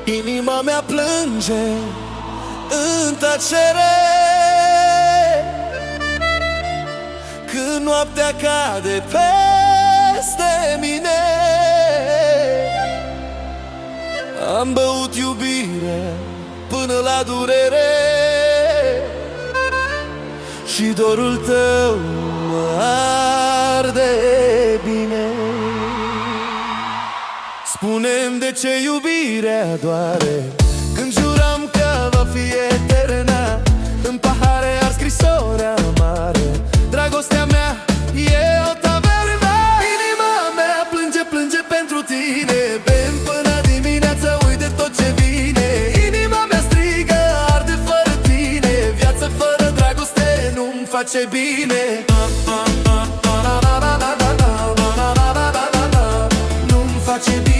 Inima mea plânge în tăcere când noaptea cade peste mine. Am băut iubire până la durere și dorul tău mă arde bine. Spune-mi de ce iubirea doare când juram că va fi eternă. În pahare ar scrisori amare, dragostea mea e o tavernă. Inima mea plânge, plânge pentru tine. Bem până dimineața, uit de tot ce vine. Inima mea strigă, arde fără tine. Viață fără dragoste nu-mi face bine. Nu-mi face bine.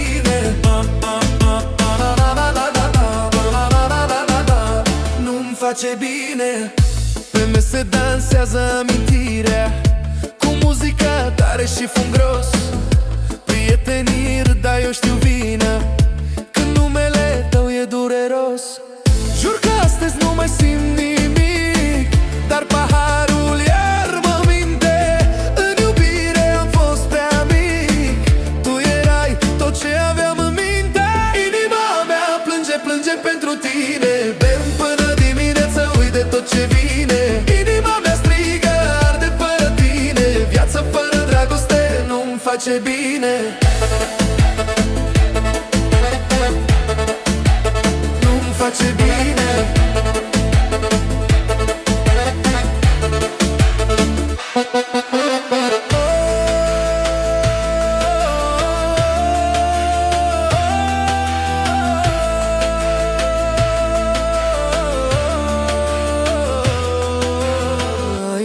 Nu-mi face bine. Pe mese dansează amintirea cu muzica tare și fum gros. Prietenii râd, dar eu știu vină când numele tău e dureros. Jur că astăzi nu mai simt nimic, dar paharul iar mă minte. În iubire am fost prea mic, tu erai tot ce aveam în minte. Inima mea plânge, plânge pentru tine. Bem până dimineața, uit de tot ce vine. Inima mea strigă, arde fără tine. Viața fără dragoste nu-mi face bine. Nu-mi face bine.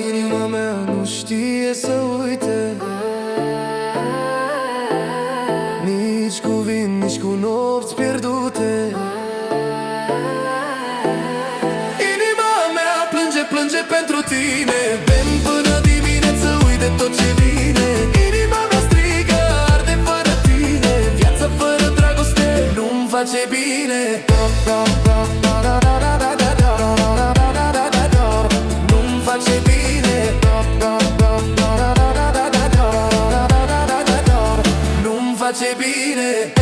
Inima mea nu știe să uite, nici cu vin, nici cu nopți pierdute. Inima mea plânge, plânge pentru tine. Bem până dimineață, uit de tot ce vine. Inima mea strigă, arde fără tine. Viața fără dragoste nu-mi face bine. Nu-mi face bine. Nu-mi face bine.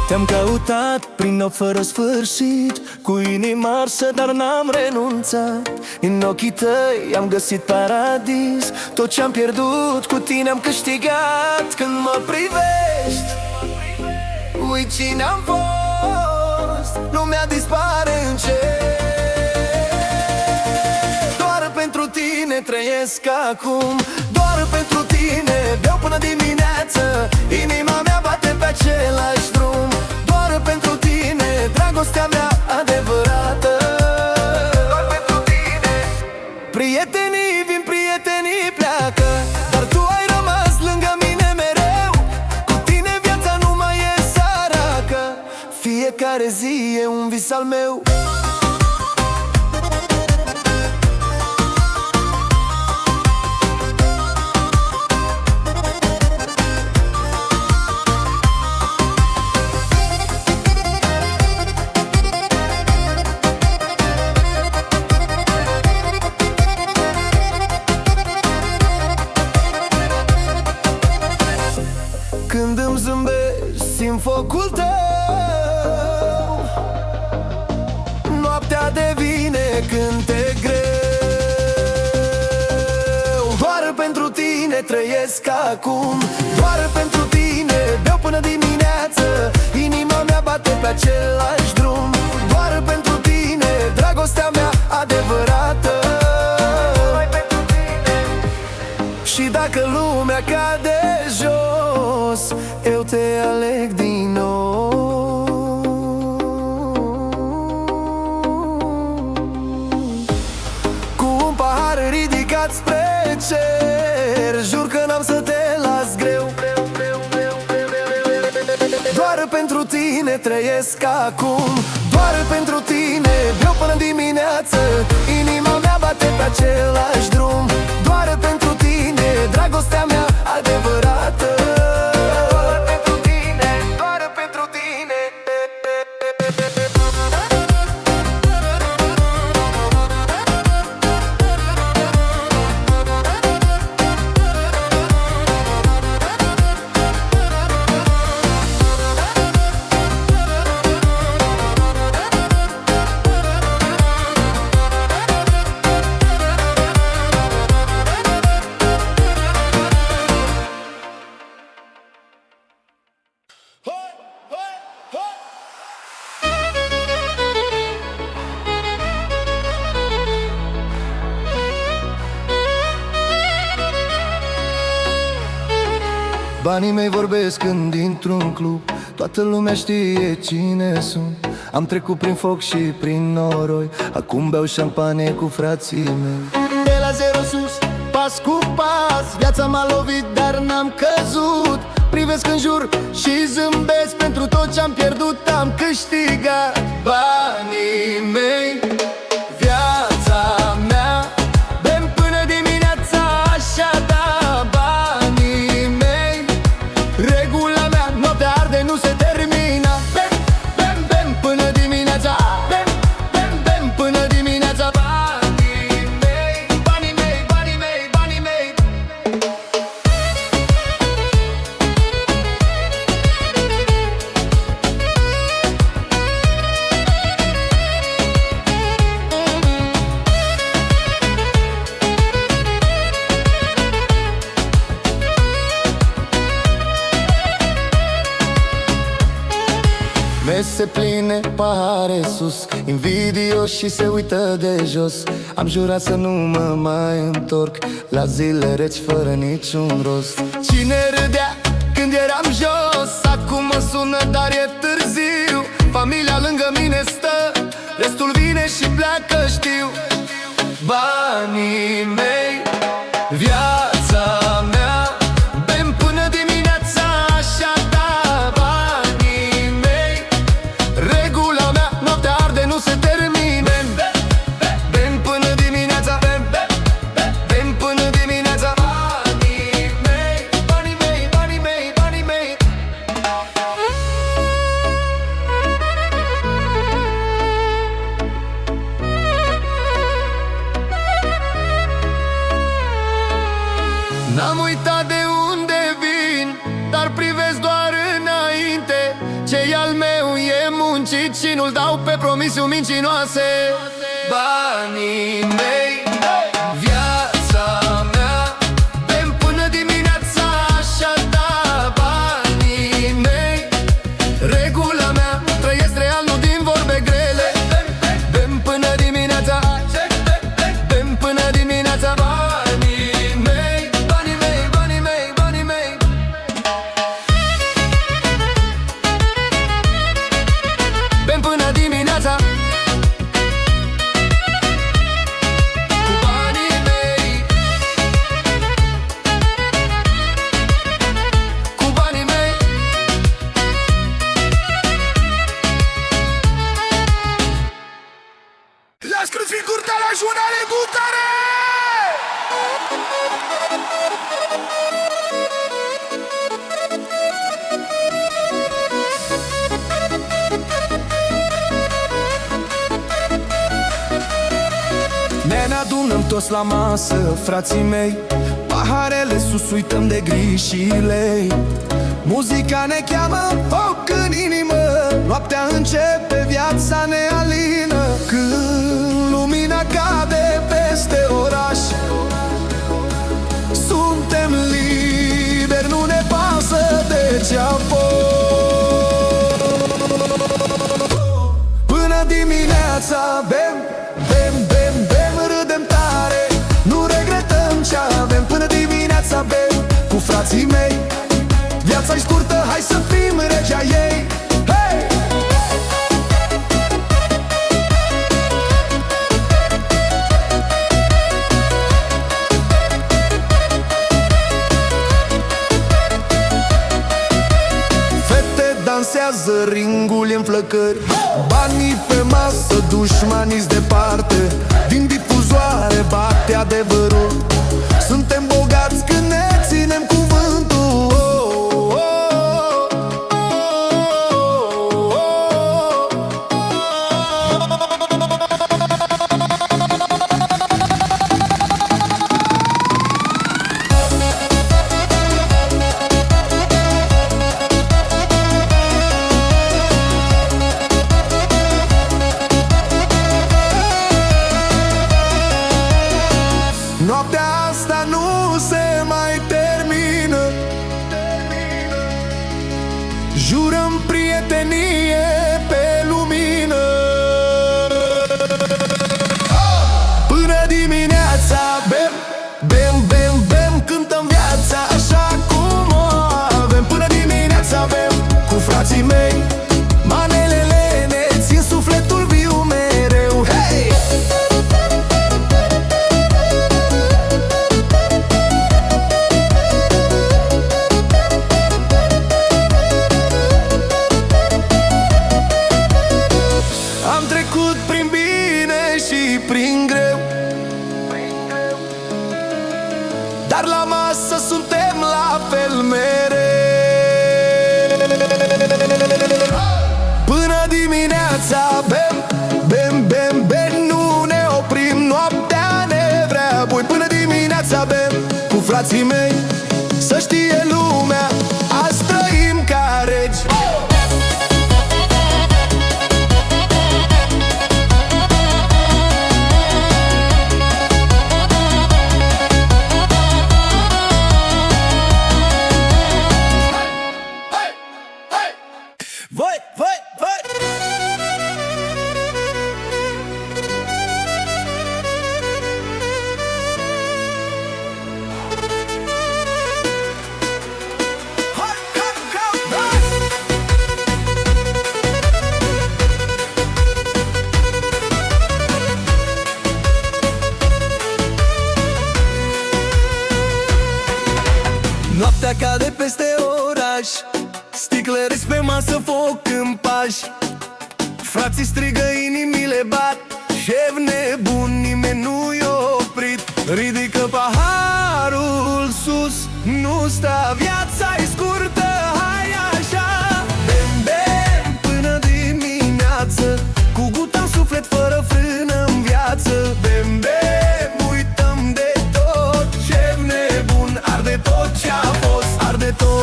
Te-am căutat prin nopți fără sfârșit, cu inima arsă, dar n-am renunțat. În ochii tăi am găsit paradis, tot ce-am pierdut cu tine am câștigat. Când mă privești, uit cine am fost, lumea dispare încet. Doar pentru tine trăiesc acum, doar pentru tine beau până dimineață. Inima mea bate pe același drum, doar pentru tine, dragostea mea adevărată. Doar pentru tine. Prietenii vin, prietenii pleacă, dar tu ai rămas lângă mine mereu. Cu tine viața nu mai e săracă, fiecare zi e un vis al meu. Când îmi zâmbești, simt focul tău. Noaptea devine cânte greu. Doar pentru tine trăiesc acum, doar pentru tine beau până dimineață. Inima mea bate pe același drum. Doar pentru tine, dragostea mea adevărată. Și dacă lumea cade jos, eu te aleg din nou. Cu un pahar ridicat spre cer, jur că n-am să te las greu. Doar pentru tine trăiesc acum, doar pentru tine beau până dimineață. Inima mea bate pe același drum. Doar pentru tine, dragostea mea adevărată. Doar pentru tine, doar pentru tine. Banii mei vorbesc când intru în club, toată lumea știe cine sunt. Am trecut prin foc și prin noroi, acum beau șampanie cu frații mei. De la zero sus, pas cu pas, viața m-a lovit, dar n-am căzut. Privesc în jur și zâmbesc, pentru tot ce-am pierdut am câștigat. Banii mei, viața mea, bem până dimineața, așa da. Banii mei, regula mea, noaptea arde, nu se termină. Bem, bem, bem până dimineața, bem, bem, bem până dimineața. Banii mei, banii mei, banii mei, banii mei. Mese pline, pahare sus, invidios și se uită de jos. Am jurat să nu mă mai întorc la zile reci fără niciun rost. Cine râdea când eram jos, acum mă sună, dar e târziu. Familia lângă mine stă, restul vine și pleacă, știu. Banii mei, viața mea, bem până dimineața, așa da. Banii mei, regula mea, noaptea arde, nu se termină. Bem până dimineața, bem până dimineața. Banii mei, banii mei, banii mei, banii mei. N-am uitat de unde vin, dar privesc doar înainte. Ce-i al meu e muncit și nu-l dau pe promisiuni mincinoase. Banii mei, viața mea, bem până dimineața, așa da. Banii mei, regula mea, trăiesc real, nu din vorbe grele. Bem până dimineața, bem până dimineața. Banii mei, banii mei, banii mei, banii mei. Bem până dimineața cu banii mei, cu banii mei. Las cruci curta la giornale buttare! Ne adunăm toți la masă, frații mei, paharele sus, uităm de greșile. Muzica ne cheamă, foc în inimă, noaptea începe, viața ne alină. Când lumina cade peste oraș, suntem liberi, nu ne pasă de ce-a fost. dansează, ringul în flăcări. Banii pe masă, dușmanii-s departe, din difuzoare bate adevărul. Suntem bogați când ne ținem cuvântul. Noaptea asta nu se mai termină, jurăm prietenie pe lumină. Până dimineața bem, bem, bem, bem, cântăm viața așa cum o avem. Până dimineața bem cu frații mei, manelele ne țin sufletul viu mereu. Hey! Am trecut prin bine și prin greu, dar la masă suntem la fel mereu. Până dimineața bem, bem, bem, bem, nu ne oprim, noaptea ne vrea bui. Până dimineața bem cu frații mei, să știe lumea, azi trăim ca regi. Voi, voi, voi! Noaptea cade peste oraș, sticle reci pe masă, foc în pași. Frații strigă, inimile bat, șef nebun, nimeni nu-i oprit. Ridică paharul sus, nu sta, viața-i scurtă, hai așa. Bem, bem, până dimineață, cu guta în suflet, fără frână în viață. Bem, bem, uităm de tot, șef nebun, arde tot ce-a fost, arde tot.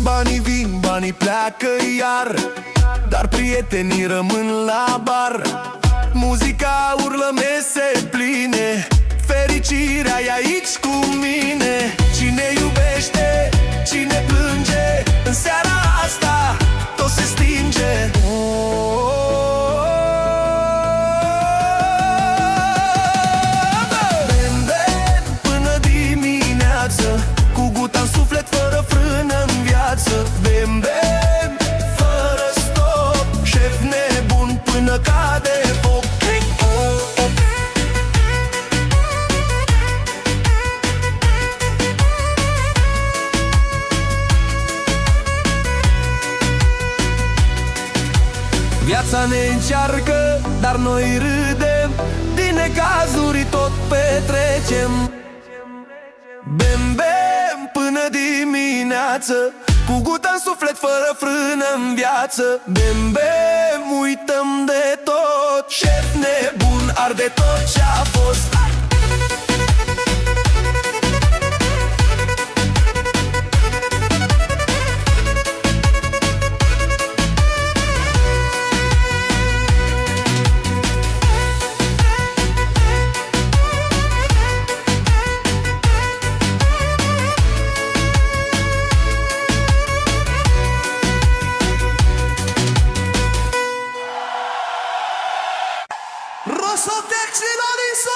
Banii vin, banii pleacă iar, dar prietenii rămân la bar. Muzica urlă mese pline, fericirea e aici cu mine. Cine iubește, cine plânge, în seara asta tot se stinge. Bem, bem, până dimineață, cu guta în suflet, fără frână în viață. Bem, bem, fără stop, șef nebun, până cade foc. Viața ne încearcă, dar noi râdem, din necazuri tot petrecem. Bem, bem, până dimineață, cu guta în suflet, fără frână în viață. Bem, bem, uităm de tot, șef nebun, arde tot ce-a fost. Rosotec și Larisa!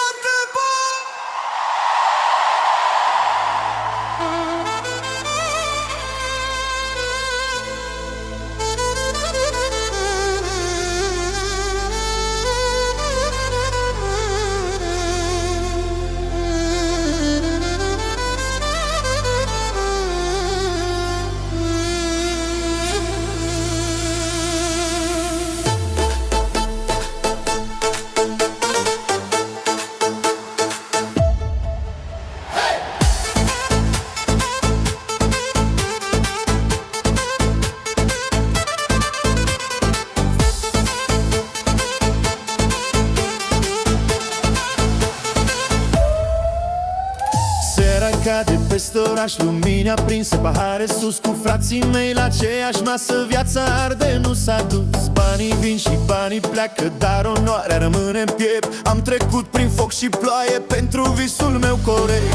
acest oraș, lumini aprinse, pahare sus cu frații mei la aceeași masă. Viața arde, nu s-a dus, banii vin și banii pleacă, dar onoarea rămâne în piept. Am trecut prin foc și ploaie pentru visul meu corect.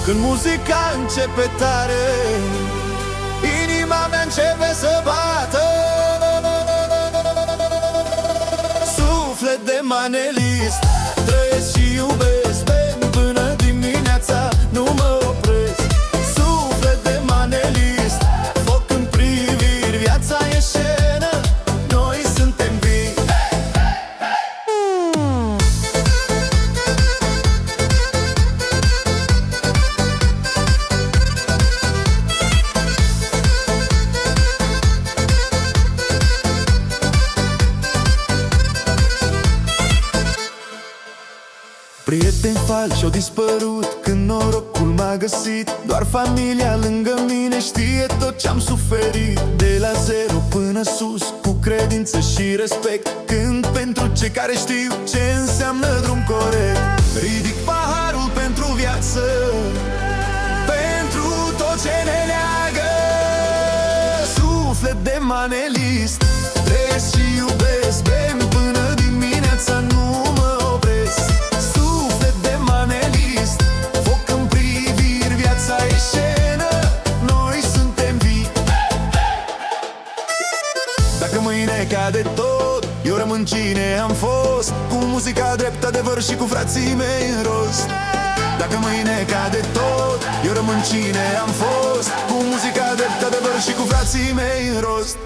Când muzica începe tare, inima mea începe să bată. Suflet de manelist, trăiesc și iubesc, bem până dimineața, nu mă opresc. Suflet de manelist, foc în priviri, viața e scenă, noi suntem vii. Prieteni falși au dispărut când norocul m-a găsit. Doar familia lângă mine știe tot ce-am suferit. De la zero până sus, cu credință și respect, cânt pentru cei care știu ce înseamnă drum corect. Ridic paharul pentru viață, pentru tot ce ne leagă. Suflet de manelist, trăiesc și iubesc, bem până dimineața, nu mă opresc. Suflet de manelist, foc în priviri, viața e scenă, noi suntem vii. Dacă mâine cade tot, eu rămân cine am fost, cu muzica drept, adevăr și cu frații mei în rost. Dacă mâine cade tot, eu rămân cine am fost, cu muzica drept, adevăr și cu frații mei în rost.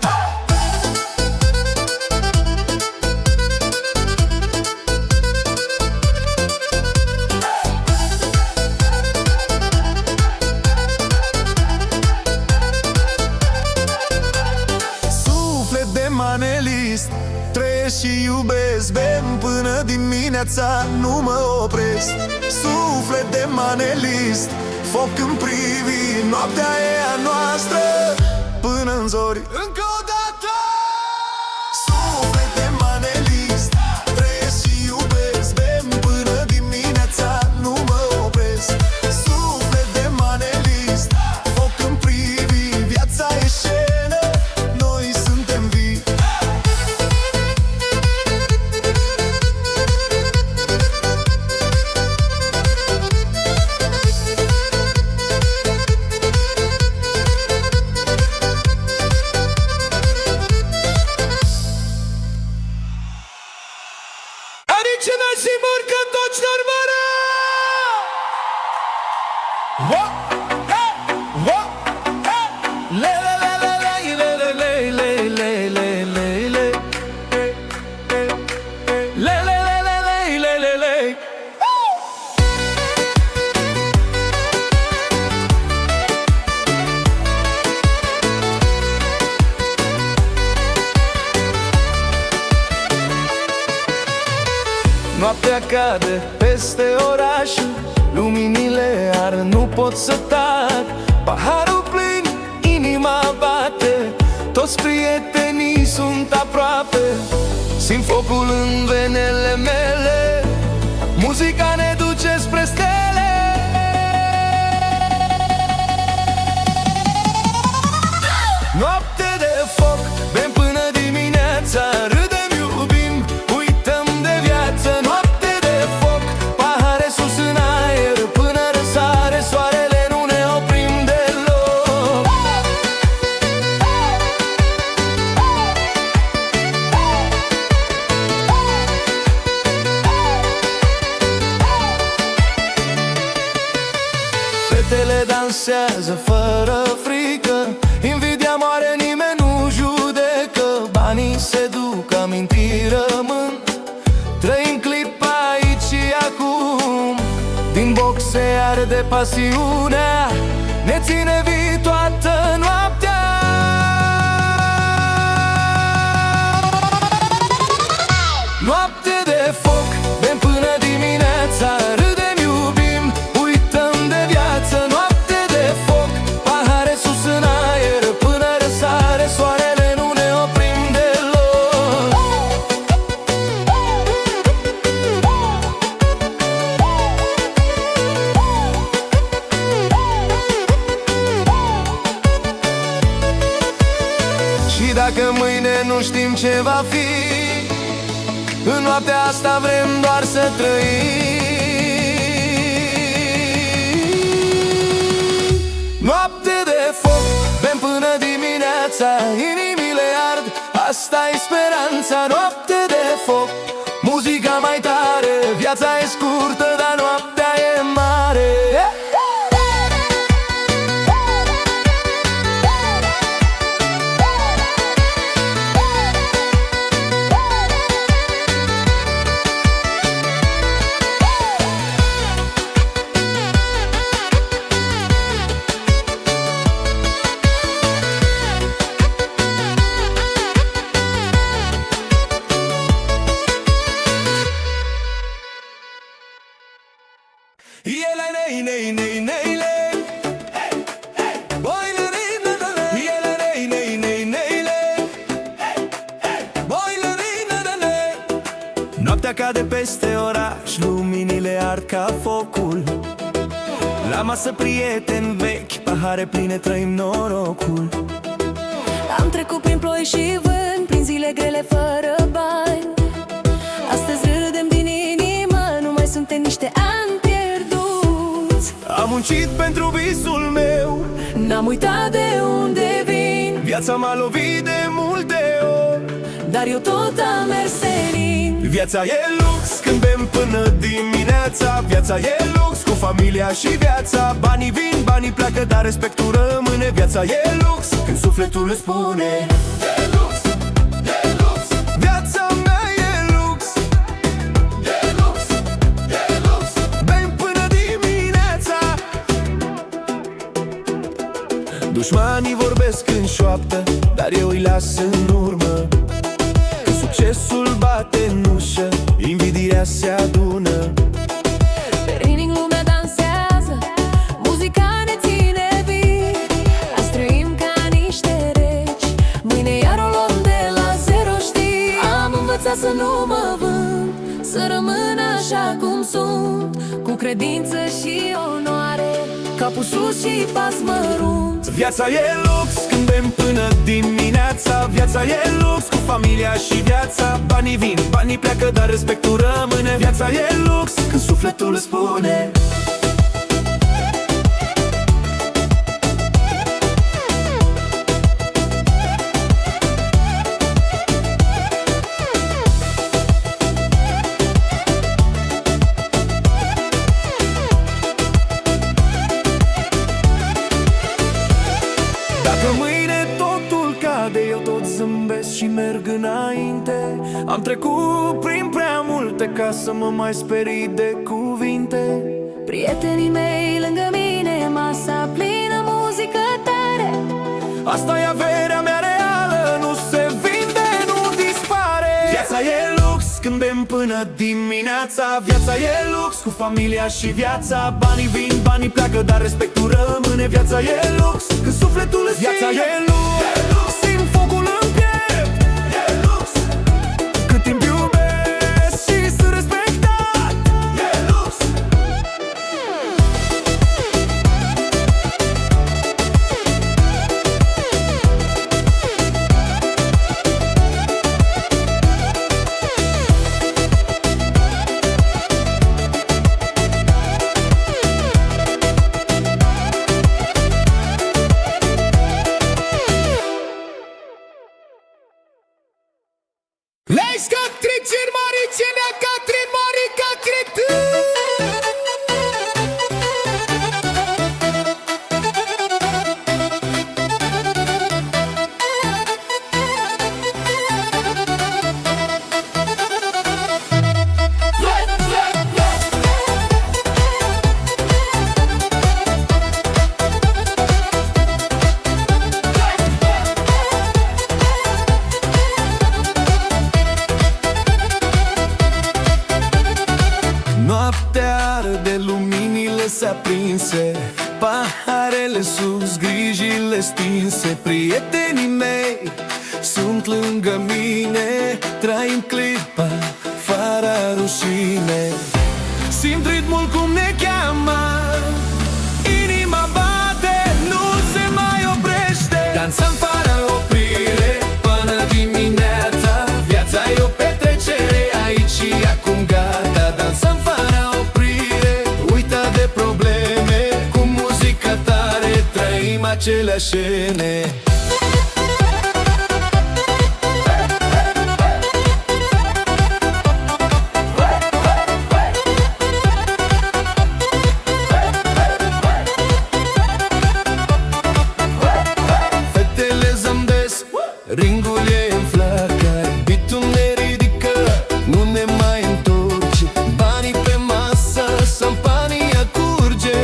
Suflet de manelist, trăiesc și iubesc, bem până dimineața, nu mă opresc. Suflet de manelist, foc în priviri, noaptea e a noastră până în zori. Încă o dată! Suflet de manelist, trăiesc și iubesc, bem până dimineața, nu mă opresc. Suflet de manelist, foc în priviri, viața e scenă, noi suntem vii. Adică și mărcă toți normără! Le le le le le le le le le le le le le le le le le le. Noaptea cade peste oraș, luminile ard, nu pot să tac. Paharul plin, inima bate, toți prietenii sunt aproape. Simt focul în venele mele, muzica ne duce spre stele. Noapte de foc, bem până dimineața, râdem, iubim, uităm de viață. Noapte de foc, pahare sus în aer, până răsare soarele, nu ne oprim deloc. Fetele dansează fără frică, invidia moare, nimeni nu judecă. Banii se duc, amintiri rămân, trăim clipa aici și acum. Din box se arde pasiunea, ne ține vii toată noaptea. Noapte de foc, bem până dimineața, râdem, iubim, uităm de viață. Noapte de foc, pahare sus în aer, până răsare soarele, nu ne oprim deloc. nu știm ce va fi. În noaptea asta vrem doar să trăim. Noapte de foc, bem până dimineața, inimile ard, asta-i speranța. Noapte de foc, muzica mai tare, viața e scurtă, dar noaptea e mare. Noaptea cade peste oraș, luminile ard ca focul. La masă prieteni vechi, pahare pline, trăim norocul. Am trecut prin ploi și vânt, prin zile grele fără bani. Astăzi râdem din inimă, nu mai suntem niște ani pierduți. Am muncit pentru visul meu, n-am uitat de unde vin. viața m-a lovit de multe ori, dar eu tot am mers senin. Viața e lux când bem până dimineața. Viața e lux cu familia și viața. Banii vin, banii pleacă, dar respectul rămâne. Viața e lux când sufletul îți spune e lux, e lux. Viața mea e lux, e lux, e lux. Bem până dimineața. Dușmanii vorbesc în șoaptă, dar eu îi las în urmă. Succesul bate în ușă, invidia se adună. Pe ring lumea dansează, muzica ne ține vii. Azi trăim ca niște reci, mâine iar o luăm de la zero, știi. Am învățat să nu mă vând, să rămân așa cum sunt, cu credință și onoare, capul sus și pas mărunt. Viața e lux când bem până dimineața. Viața e lux cu familia și viața. Banii vin, banii pleacă, dar respectul rămâne. Viața e lux când sufletul îți spune eu tot zâmbesc și merg înainte. Am trecut prin prea multe ca să mă mai sperii de cuvinte. Prietenii mei lângă mine, masa plină, muzică tare. Asta-i averea mea reală, nu se vinde, nu dispare. Viața e lux când bem până dimineața. Viața e lux cu familia și viața. Banii vin, banii pleacă, dar respectul rămâne. Viața e lux când sufletul îți viața e lux. Simt focul în piept, e lux. Cât timp iubesc și sunt respectat, e lux. Lejska tricir marice mea Catrin Marica Crit. Noaptea arde, luminile se aprinse, paharele sus, grijile stinse. Prietenii mei sunt lângă mine, trăim clipa fără rușine. Simt ritmul cum ne cheamă, inima bate, nu se mai oprește. Dansăm fără oprire până dimineața. aceleași scene. Fetele zâmbesc, ringul e în flacări, beat-ul ne ridică, nu ne mai întorce. Banii pe masă, șampania curge,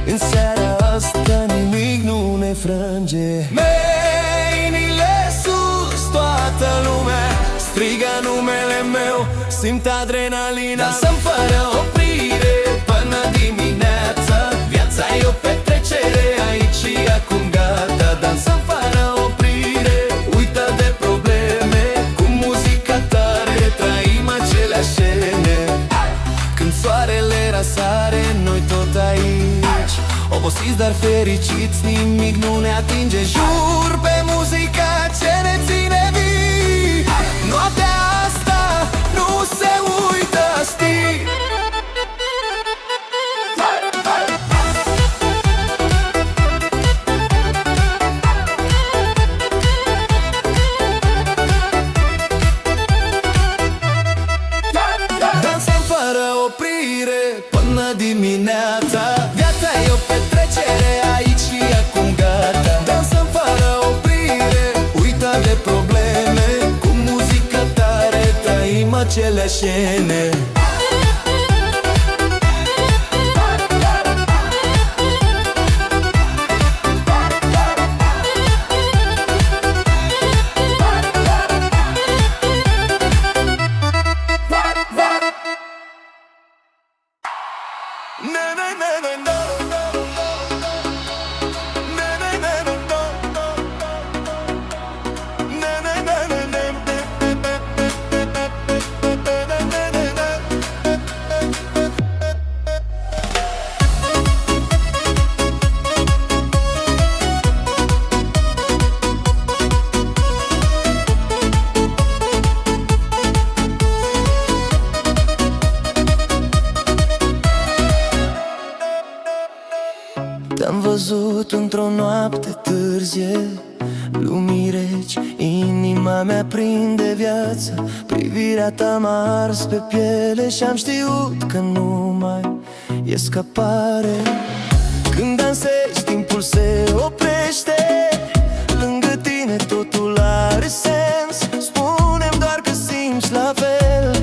în seara asta nimic nu ne frânge. Mâinile sus, toată lumea strigă numele meu, simt adrenalina. Dansăm fără oprire până dimineața, viața e o petrecere, aici și acum gata. Dansăm fără oprire, uită de probleme, cu muzica tare trăim aceleași scene. Când soarele răsare, noi tot aici, obosiți dar fericiți, nimic nu ne atinge. Jur pe muzica ce ne ține vii, noaptea asta nu se uită, știi? Dansăm fără oprire până dimineața, viața e o petrecere, aici și acum gata. Dansăm fără oprire, uită de probleme, cu muzică tare trăim aceleași scene. Te-am văzut într-o noapte târzie, lumii reci, inima mea prinde viață. Privirea ta m-a ars pe piele și-am știut că nu mai e scăpare. Când dansezi, timpul se oprește, lângă tine totul are sens. Spune-mi doar că simți la fel,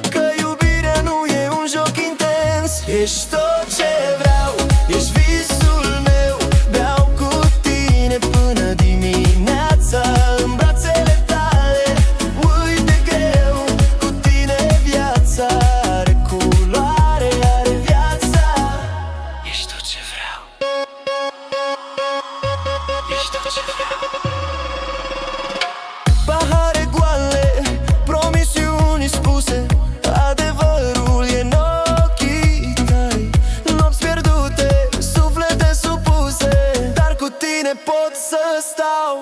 că iubirea nu e un joc intens. Ești tot ce vreau, ești visul meu, beau cu tine până dimineața. În brațele tale, uite greu, cu tine viața are culoare, are viața. Ești tot ce vreau, ești tot ce vreau. Pahare goale, promisiuni spuse, adevărul e în ochii tăi. Nopți pierdute, suflete supuse, dar cu tine pot să stau.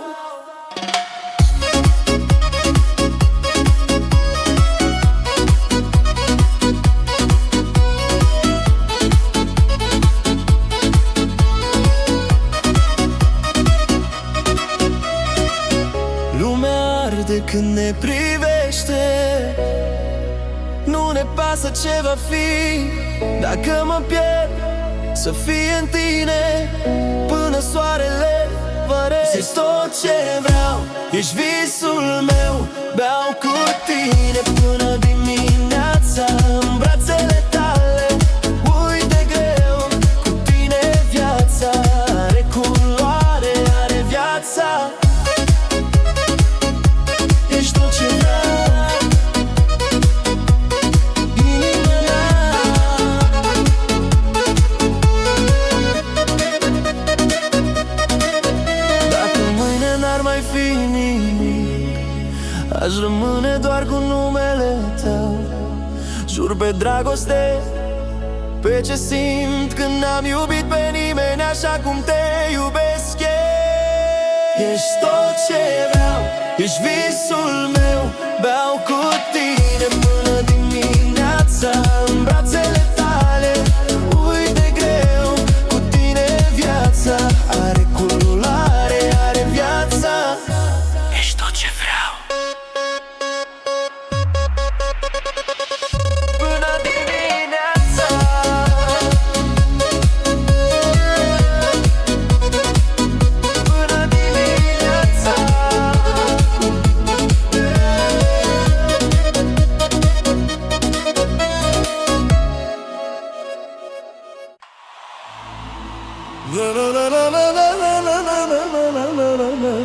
Lumea arde când ne privește, nu ne pasă ce va fi. Dacă mă pierd, să fie în tine până soarele va rece. Ești tot ce vreau, ești visul meu, beau cu tine până dimineața. În brațele tale, uite greu, cu tine viața are culoare, are viața. Ești tot ce vreau, inima mea. Dacă mâine n-ar mai fi nimic, aș rămâne doar cu numele tău. Jur pe dragoste, pe ce simt când n-am iubit pe nimeni așa cum te iubesc eu. Ești tot ce vreau, ești visul meu, beau cu tine până dimineața. În brațele tale, uite greu, cu tine viața are culoare. La la la la la la la la la la la la la.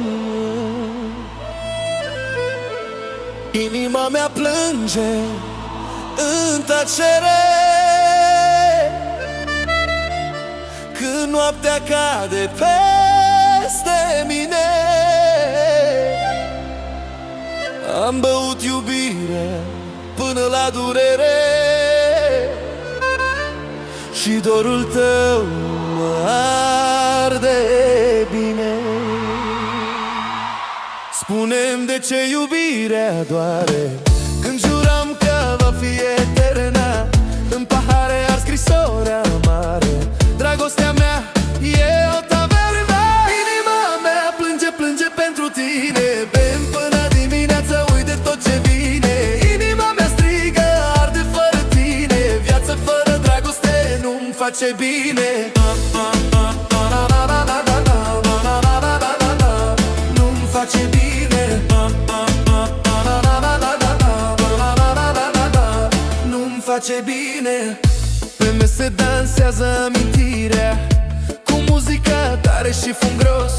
Inima mea plânge în tăcere când noaptea cade peste mine. Am băut iubire până la durere și dorul tău mă arde bine. Spune-mi de ce iubirea doare când juram că va fi eternă. În pahare ar scrisori amare. Dragostea mea e o tavernă. Inima mea plânge, plânge pentru tine. Bem până dimineață, uit de tot ce vine. Inima mea strigă, arde fără tine. Viața fără dragoste nu-mi face bine. Nu-mi face bine. Nu-mi face bine. Pe mese dansează amintirea cu muzica tare și fum gros.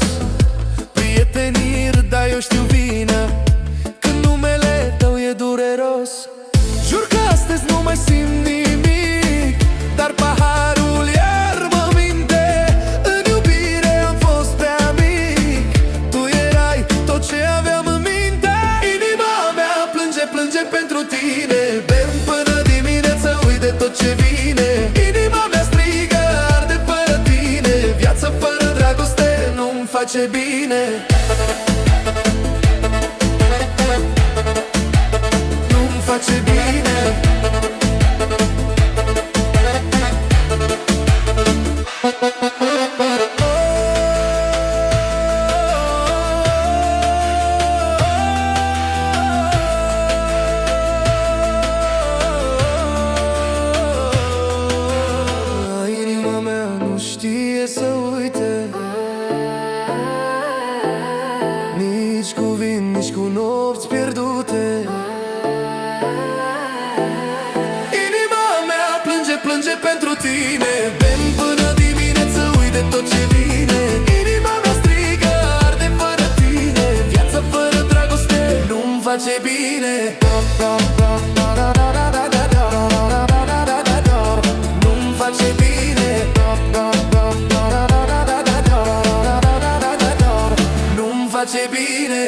Prietenii râd, dar eu știu vină când numele tău e dureros. Jur că astăzi nu mai simt nimic, dar paharul iar mă minte. În iubire am fost prea mic, tu erai tot ce aveam în minte. Inima mea plânge, plânge pentru tine. Bem până dimineață, uit de tot ce vine. Inima mea strigă, arde fără tine. Viața fără dragoste nu-mi face bine. Nu-mi face bine. Inima mea nu știe să uite, nici cu vin, nici cu nopți pierdute. Inima mea plânge, plânge pentru tine. Bem până dimineață, uit de tot ce vine. Inima mea strigă, arde fără tine. Viața fără dragoste nu-mi face bine. Nu-mi face bine. Nu-mi face bine.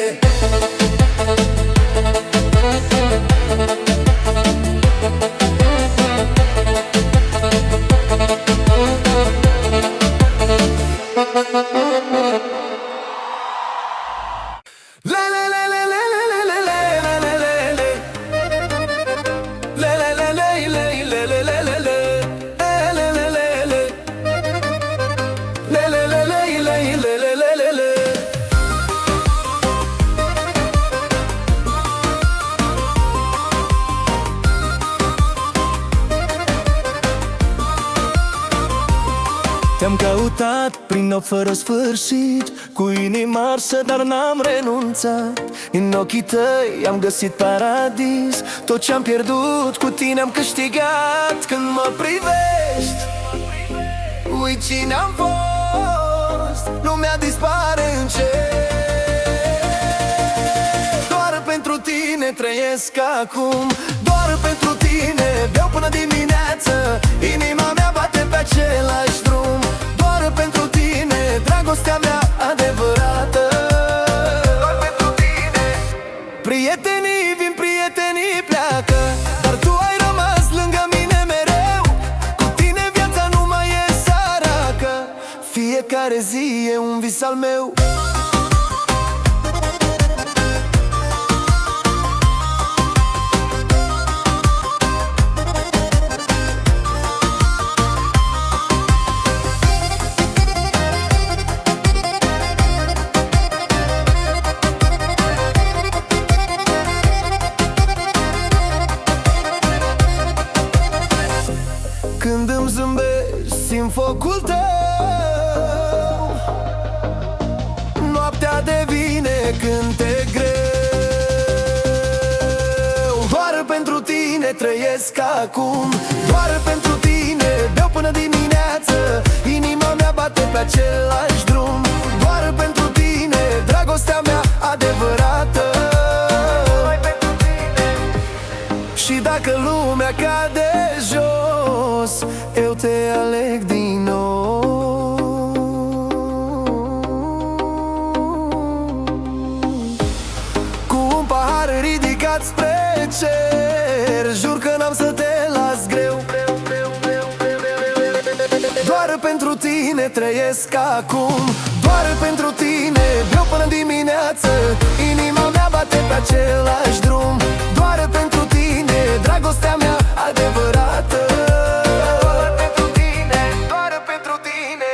La la la la la la la la la la la la la. La la la la la la la la la la. La la la la la. La la la la la la la la la. Te-am căutat prin nopți fără sfârșit, cu inima arsă, dar n-am renunțat. În ochii tăi am găsit paradis. Tot ce-am pierdut cu tine am câștigat. Când mă privești, uit cine am fost. Lumea dispare încet. Doar pentru tine trăiesc acum. Doar pentru tine beau până dimineață. Inima mea bate pe același drum. Doar pentru tine, dragostea mea adevărată. Doar pentru tine. Prietenii vin, prietenii pleacă, dar tu ai rămas lângă mine mereu. Cu tine viața nu mai e săracă. Fiecare zi e un vis al meu. Când îmi zâmbești, simt focul tău. Noaptea devine cântec greu. Doar pentru tine trăiesc acum. Doar pentru tine beau până dimineață. Inima mea bate pe pădurea cade jos, eu te aleg din nou. Cu un pahar ridicat spre cer, jur că n-am să te las greu. Doar pentru tine trăiesc acum, doar pentru tine beau până dimineață, inima mea bate pe același drum. Doar pentru tine, dragostea mea adevărată. Doar pentru tine, doar pentru tine.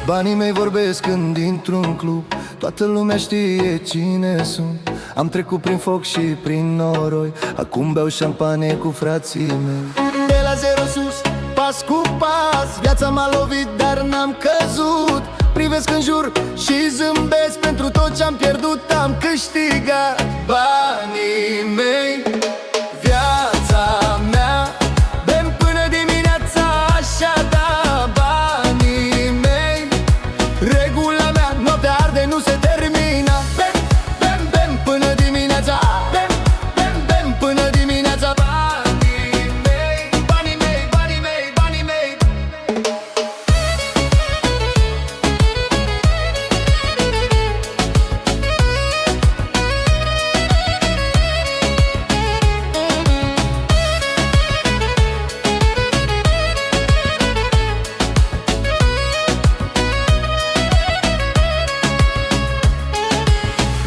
Banii mei vorbesc când intru în club, toată lumea știe cine sunt. Am trecut prin foc și prin noroi, acum beau șampanie cu frații mei. De la zero sus, pas cu pas, viața m-a lovit, dar n-am căzut. Privesc în jur și zâmbesc, pentru tot ce-am pierdut am câștigat. Banii mei, viața mea, bem până dimineața, așa da. Banii mei, regula mea, noaptea arde, nu se termină. Bem, bem, bem până dimineața, bem, bem, bem până dimineața. Banii mei, banii mei, banii mei, banii mei.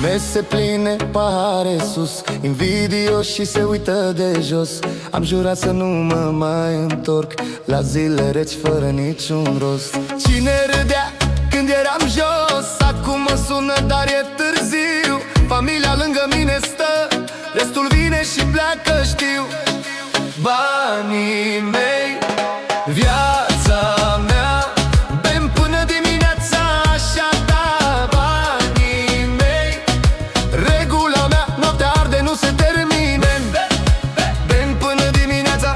Mese pline, pahare sus, invidioși și se uită de jos. Am jurat să nu mă mai întorc la zile reci fără niciun rost. Cine râdea când eram jos, acum mă sună, dar e târziu. Familia lângă mine stă, restul vine și pleacă, știu. Banii mei, viața mea, bem până dimineața, așa da. Banii mei, regula mea, noaptea arde, nu se termină. Bem până dimineața,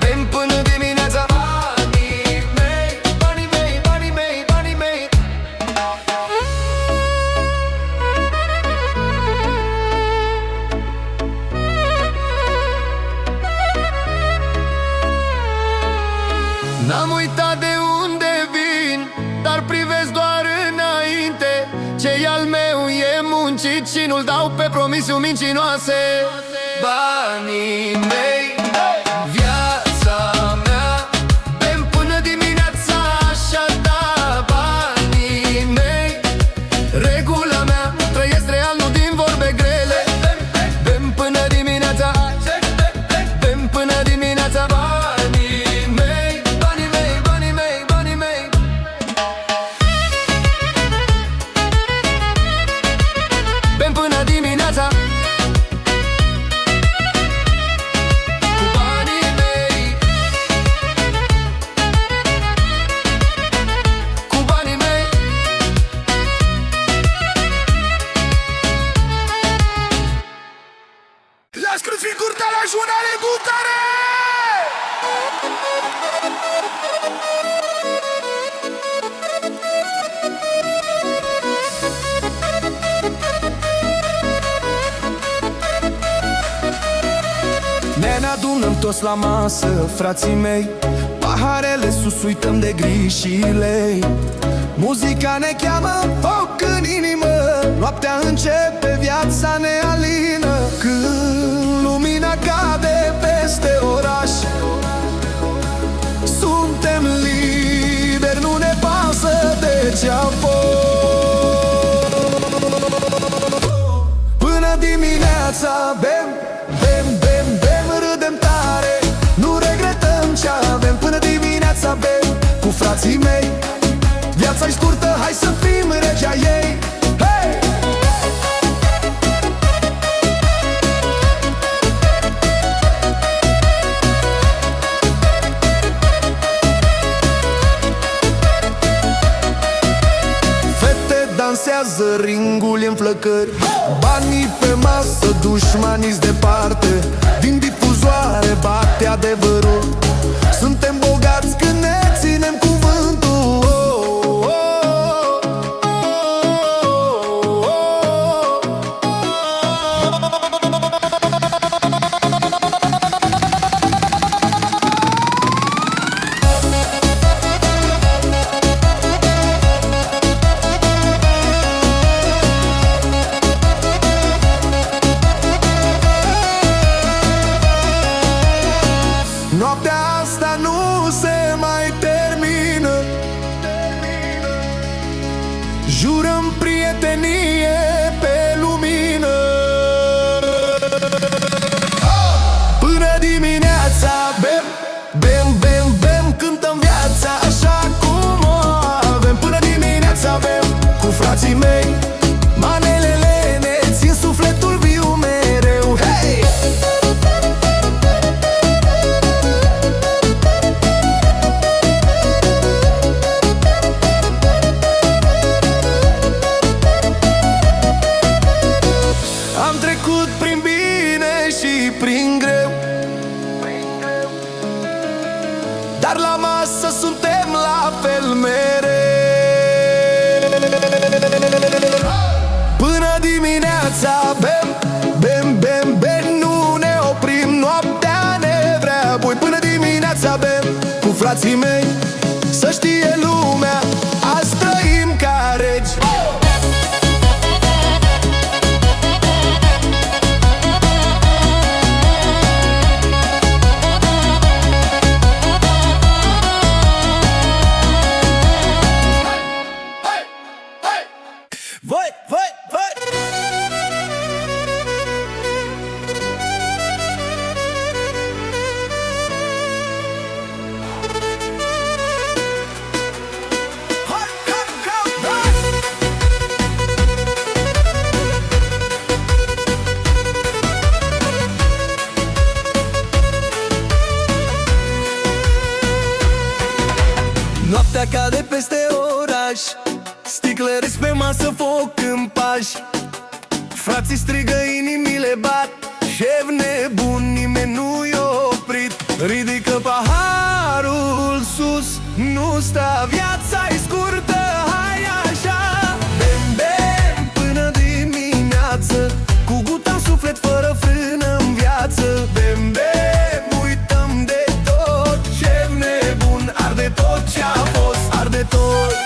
bem până dimineața. Banii mei, banii mei, banii mei, banii mei. N-am uitat de unde vin, dar privesc doar înainte. Ce-i al meu e muncit și nu-l dau pe promisiuni mincinoase. Banii mei, viața mea, bem până dimineața, așa da. Banii mei, regula mea, trăiesc real, nu din vorbe grele. Bem până dimineața, bem până dimineața. Banii mei, banii mei, banii mei, banii mei. Bem până dimineața, cu banii mei, cu banii mei. Las Cruz curta la giornale buttare! Ne adunăm toți la masă, frații mei, paharele sus, uităm de griji și lei. Muzica ne cheamă, foc în inimă, noaptea începe, viața ne alină. Când lumina cade peste oraș, suntem liberi, nu ne pasă de ce-a fost. Până dimineața bem, bem, bem, bem, râdem tare, nu regretăm ce avem. Până dimineața bem, cu frații mei. Viața-i scurtă, hai să fim regea ei. Hey! Fete dansează, ringul e în flăcări, banii pe masă, dușmanii-s departe. Din difuzoare bate adevărul, suntem bogați când ne ținem cuvântul. Noaptea asta nu se mai termină, jurăm prietenie pe lumină. Până dimineața bem, bem, bem, bem, cântăm viața așa cum o avem. Până dimineața bem cu frații mei, manelele ne țin sufletul viu mereu. Hey! Am trecut prin bine și prin greu, dar la masă suntem la fel mereu. Până dimineața bem, bem, bem, bem, nu ne oprim, noaptea ne vrea bui. Până dimineața bem cu frații mei, să știe lumea, azi trăim ca regi. Voi, voi, voi! Hai, hai, hai, hai! Noaptea cade peste oraș, sticlăriți pe masă, foc în pași. Frații strigă, inimile bat, șef nebun, nimeni nu-i oprit. Ridică paharul sus, nu sta, viața-i scurtă, hai așa. Bem, bem, până dimineață, cu guta în suflet, fără frână în viață. Bem, bem, uităm de tot, șef nebun, arde tot ce-a fost, arde tot.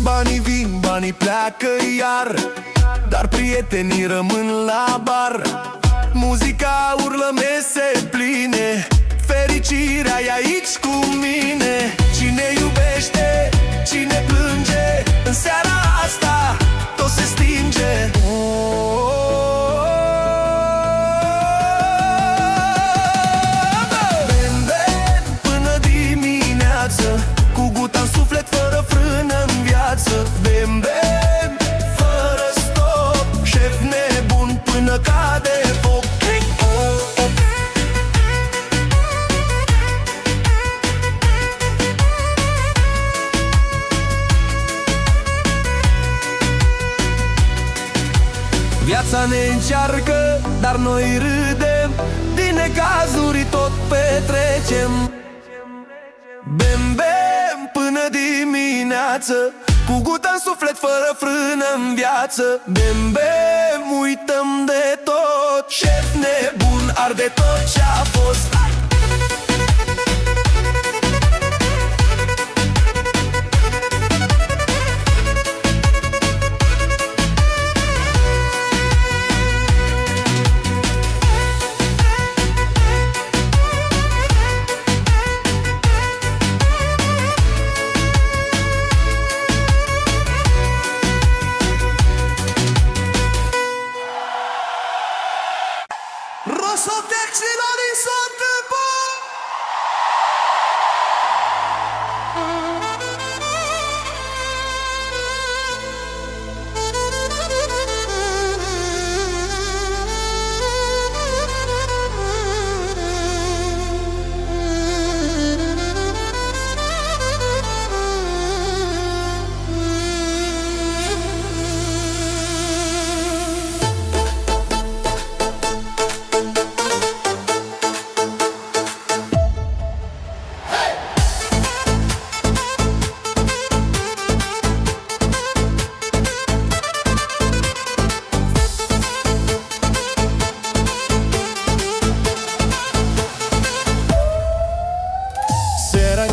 Banii vin, banii pleacă iar, dar prietenii rămân la bar. Muzica urlă mese pline, fericirea e aici cu mine. Cine iubește, cine plânge, în seara asta tot se stinge. Bem, bem, până dimineață, cu guta în suflet, fără frână în viață. Bem, bem, fără stop, șef nebun, până cade foc. Viața ne încearcă, dar noi râdem, din necazuri tot petrecem. Bem, bem, până dimineață, cu guta în suflet, fără frână în viață. Bem, bem, uităm de tot, șef nebun, arde tot ce-a fost. Sotexilor din Sotăpă.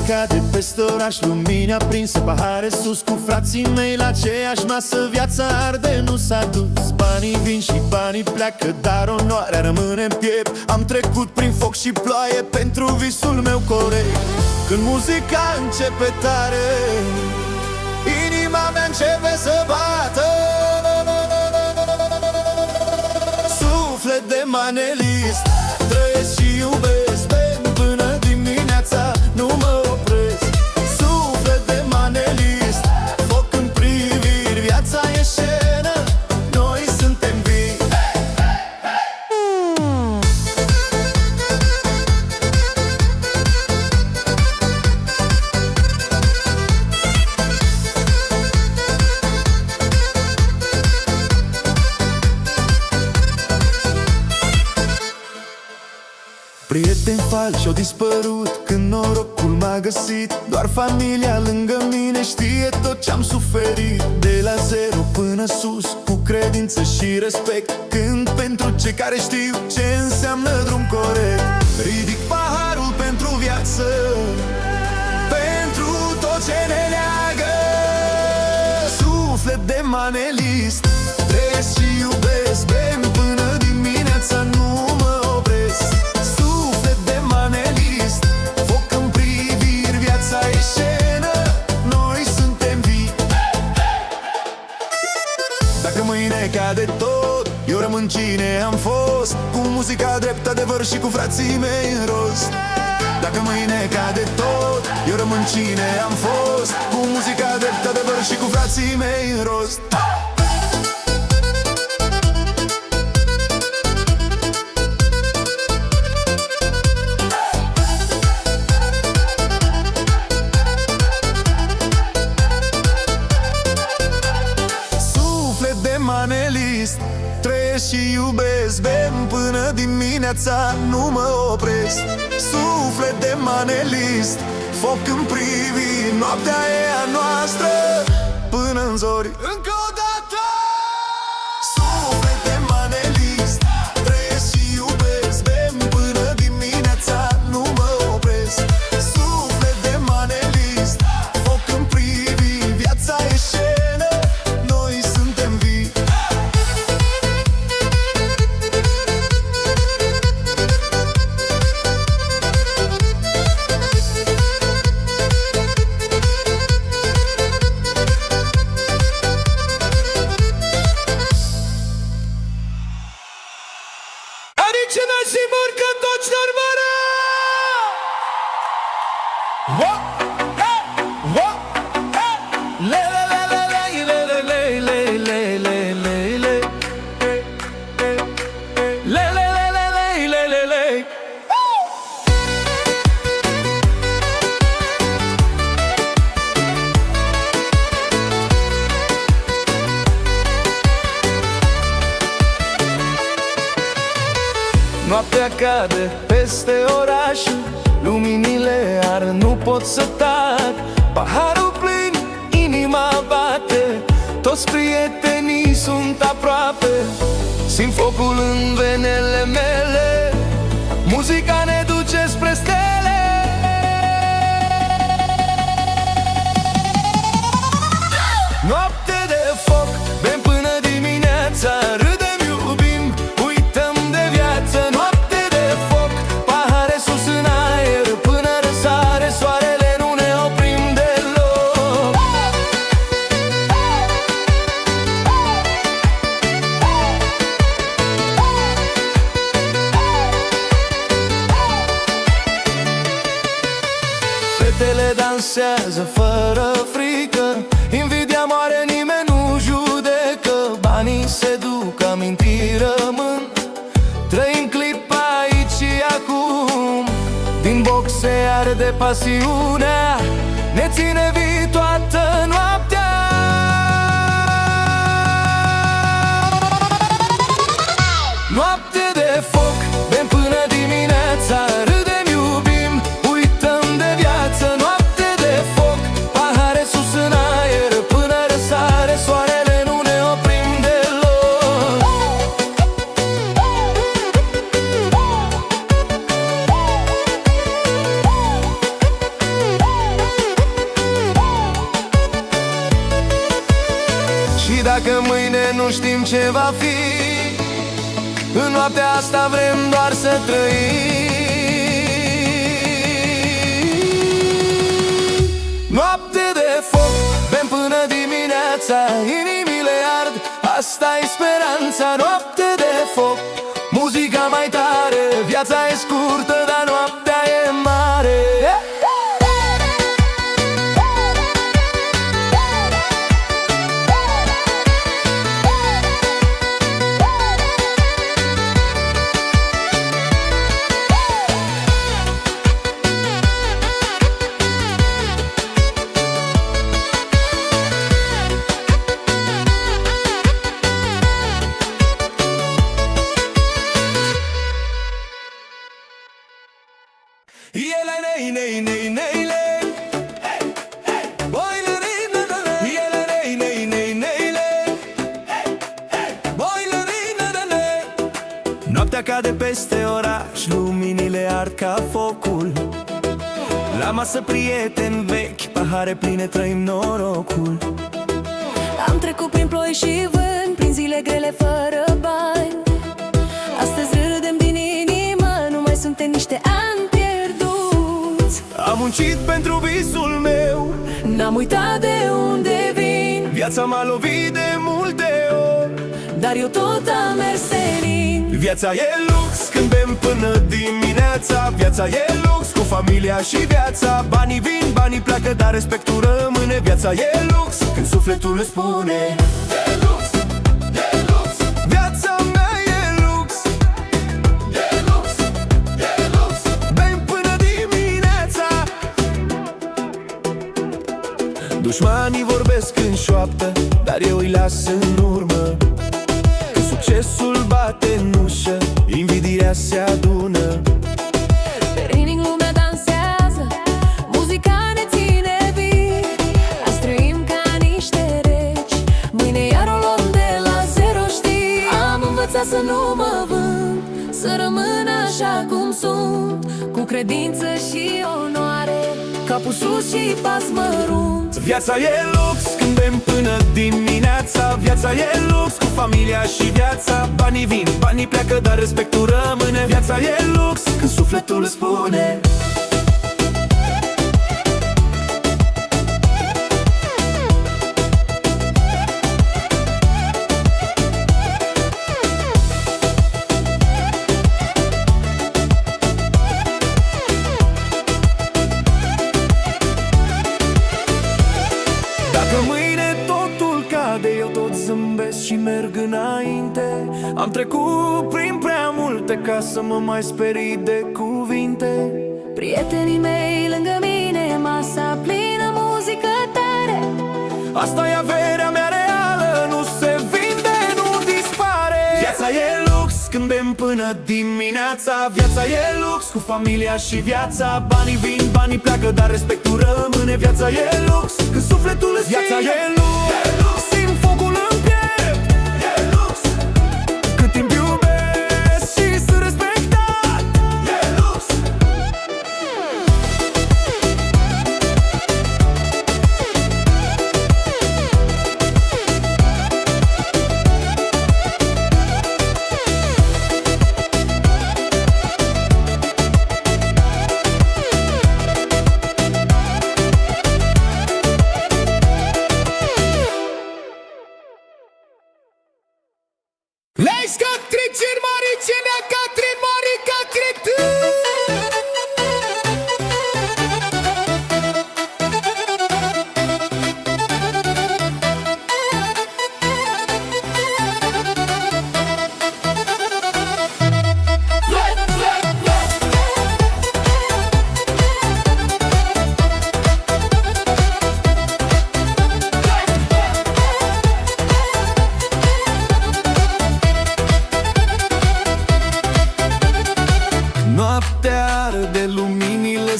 Cade peste oraș, lumini aprinse, pahare sus cu frații mei la aceeași masă. Viața arde, nu s-a dus. Banii vin și banii pleacă, dar onoarea rămâne în piept. Am trecut prin foc și ploaie pentru visul meu corect. Când muzica începe tare, inima mea începe să bată. Suflet de manelist, trăiesc și iubesc, bem până dimineața, nu mă opresc. Suflet de manelist, foc în priviri, viața e scenă, noi suntem vii. Prieteni falși au dispărut când norocul m-a găsit. Doar familia lângă mine știe tot ce-am suferit. De la zero până sus, cu credință și respect, cânt pentru cei care știu ce înseamnă drum corect. Ridic paharul pentru viață, pentru tot ce ne leagă. Suflet de manelist, trăiesc și iubesc, bem până dimineața, nu mă opresc. Dacă mâine cade tot, eu rămân cine am fost, cu muzica drept, adevăr și cu frații mei în rost. Dacă mâine cade tot, eu rămân cine am fost, cu muzica drept, adevăr și cu frații mei în rost. Manelist, trăiesc și iubesc, bem până dimineața, nu mă opresc. Suflet de manelist, foc în priviri, noaptea e a noastră până în zori. Încă o dată! Suflet de manelist, trăiesc și iubesc, bem până dimineața, nu mă opresc. Suflet de manelist, foc în priviri, viața e scenă, noi suntem vii. Adică nasi murcă toți normara. Wo, hey, wo, hey. Le le le le le le le le le le le. Le le le le le le le. Noaptea cade peste oraș, luminile ar, nu pot să tac. Paharul plin, inima bate, toți prietenii sunt aproape. Simt focul în venele mele, muzica ne duce spre stele. Noapte de foc, bem până dimineața, râdem, iubim, uităm de viață. Noapte de foc, pahare sus în aer, până răsare soarele, nu ne oprim deloc. dansează fără frică. Invidia moare, nimeni nu judecă. Banii se duc, amintiri rămân. Trăim clip aici și acum. Din box se arde pasiunea, ne ține vii toată noaptea. Noapte de foc, bem până dimineața. Râdem, iubim, uităm de viață. Noapte de foc, pahare sus în aer. Până răsare soarele, nu ne oprim deloc. Și dacă mâine nu știm ce va fi, în noaptea asta vrem doar să trăim. Noapte de foc, bem până dimineața. Inimile ard, asta-i speranța. Noapte de foc, muzica mai tare. Viața e scurtă, dar noaptea e mare. Noaptea cade peste oraș, luminile ard ca focul. La masă prieteni vechi, pahare pline, trăim norocul. Am trecut prin ploi și vânt, prin zile grele fără bani. Astăzi râdem din inimă, nu mai suntem niște ani pierduți. Am muncit pentru visul meu, n-am uitat de unde vin. viața m-a lovit de multe ori, dar eu tot am mers senin. Viața e lux când bem până dimineața. Viața e lux cu familia și viața. Banii vin, banii pleacă, dar respectul rămâne. Viața e lux când sufletul îți spune e lux, e lux. Viața mea e lux, e lux, e lux. Bem până dimineața. Dușmanii vorbesc în șoaptă, dar eu îi las în urmă. Când succesul bate în ușă, invidia se adună. Pe ring lumea dansează, muzica ne ține vii. Azi trăim ca niște reci, mâine iar o luăm de la zero, știi. Am învățat să nu mă vând, să rămân așa cum sunt, cu credință și onoare, capul sus și pas mărunt. Viața e lux când bem până dimineața. Viața e lux cu familia și viața. Banii vin, banii pleacă, dar respectul rămâne. Viața e lux când sufletul îți spune dacă mâine totul cade, eu tot zâmbesc și merg înainte. Am trecut prin prea multe ca să mă mai sperii de cuvinte. Prietenii mei lângă mine, masa plină, muzică tare. Asta e averea mea reală, nu se vinde, nu dispare. Viața e lux când bem până dimineața. Viața e lux cu familia și viața. Banii vin, banii pleacă, dar respectul rămâne. Viața e lux când sufletul îți viața e lux, simt focul în piept. E lux cât timp iubesc și sunt respectat. E lux.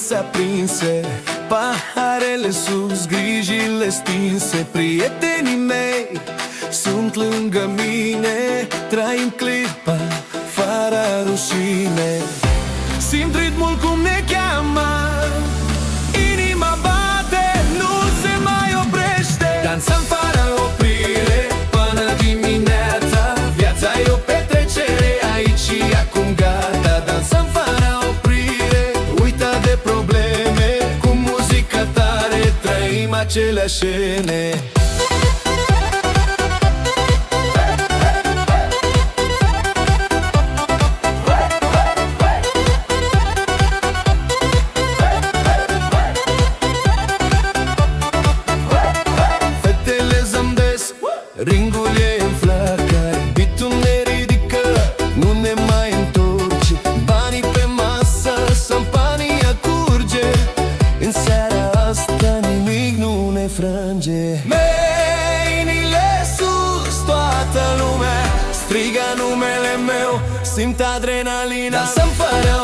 se aprinse, paharele sus, grijile stinse. Prietenii mei sunt lângă mine, trăim clipa fără rușine. Simt ritmul cum ne cheamă, inima bate, nu se mai oprește. Dansăm fără oprire până dimineața, viața e o petrecere, aici și acum gata. Dansăm fără oprire, uita de probleme, cu muzica tare trăim aceleași scene. Ringul e în flacări, beat-ul ne ridică, nu ne mai întorce. Banii pe masă, șampania curge, în seara asta nimic nu ne frânge. Mâinile sus, toată lumea strigă numele meu, simt adrenalina. Dansăm fără